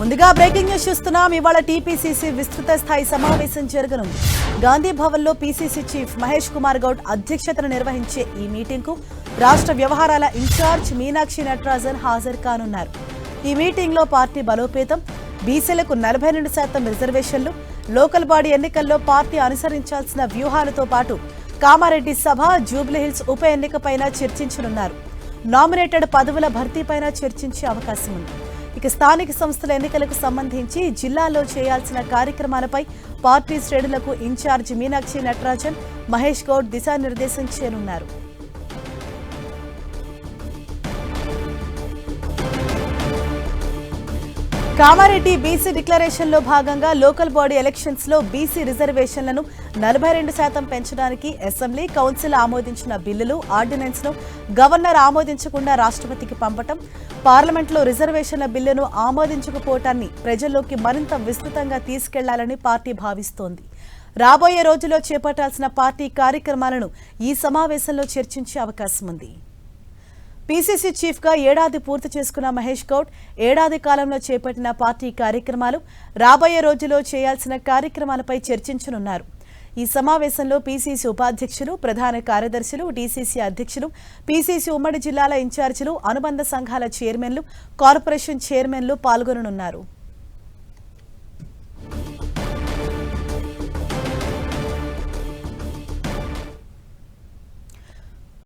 ముందుగా breaking news చూస్తున్నాం. ఇవాళ టీపీసీసీ విస్తృత స్థాయి సమావేశం జరగనుంది. గాంధీ భవన్ లో పీసీసీ చీఫ్ మహేష్ కుమార్ గౌడ్ అధ్యక్షతన నిర్వహించే ఈ మీటింగ్ కు రాష్ట్ర వ్యవహారాల ఇన్ఛార్జ్ మీనాక్షి నటరాజన్ హాజరు కానున్నారు. ఈ మీటింగ్ లో పార్టీ బలోపేతం, బీసీలకు 42% రిజర్వేషన్లు, లోకల్ బాడీ ఎన్నికల్లో పార్టీ అనుసరించాల్సిన వ్యూహాలతో పాటు కామారెడ్డి సభ, జూబ్లీహిల్స్ ఉప ఎన్నికపైన చర్చించనున్నారు. నామినేటెడ్ పదవుల భర్తీపైన చర్చించే అవకాశం ఉంది. ఇక స్థానిక సంస్థల ఎన్నికలకు సంబంధించి జిల్లాలో చేయాల్సిన కార్యక్రమాలపై పార్టీ శ్రేణులకు ఇన్ఛార్జ్ మీనాక్షి నటరాజన్, మహేష్ గౌడ్ దిశానిర్దేశం చేయనున్నారు. కామారెడ్డి బీసీ డిక్లరేషన్ లో భాగంగా లోకల్ బాడీ ఎలక్షన్స్ లో బీసీ రిజర్వేషన్లను 42% పెంచడానికి అసెంబ్లీ, కౌన్సిల్ ఆమోదించిన బిల్లులు, ఆర్డినెన్స్ ను గవర్నర్ ఆమోదించకుండా రాష్ట్రపతికి పంపటం, పార్లమెంట్లో రిజర్వేషన్ల బిల్లును ఆమోదించకపోవటాన్ని ప్రజల్లోకి మరింత విస్తృతంగా తీసుకెళ్లాలని పార్టీ భావిస్తోంది. రాబోయే రోజుల్లో చేపట్టాల్సిన పార్టీ కార్యక్రమాలను ఈ సమావేశంలో చర్చించే అవకాశం ఉంది. పీసీసీ చీఫ్ గా ఏడాది పూర్తి చేసుకున్న మహేష్ గౌడ్ ఏడాది కాలంలో చేపట్టిన పార్టీ కార్యక్రమాలు, రాబోయే రోజుల్లో చేయాల్సిన కార్యక్రమాలపై చర్చించనున్నారు. ఈ సమావేశంలో పీసీసీ ఉపాధ్యక్షులు, ప్రధాన కార్యదర్శులు, డీసీసీ అధ్యక్షులు, పీసీసీ ఉమ్మడి జిల్లాల ఇన్ఛార్జీలు, అనుబంధ సంఘాల చైర్మన్లు, కార్పొరేషన్ చైర్మన్లు పాల్గొననున్నారు.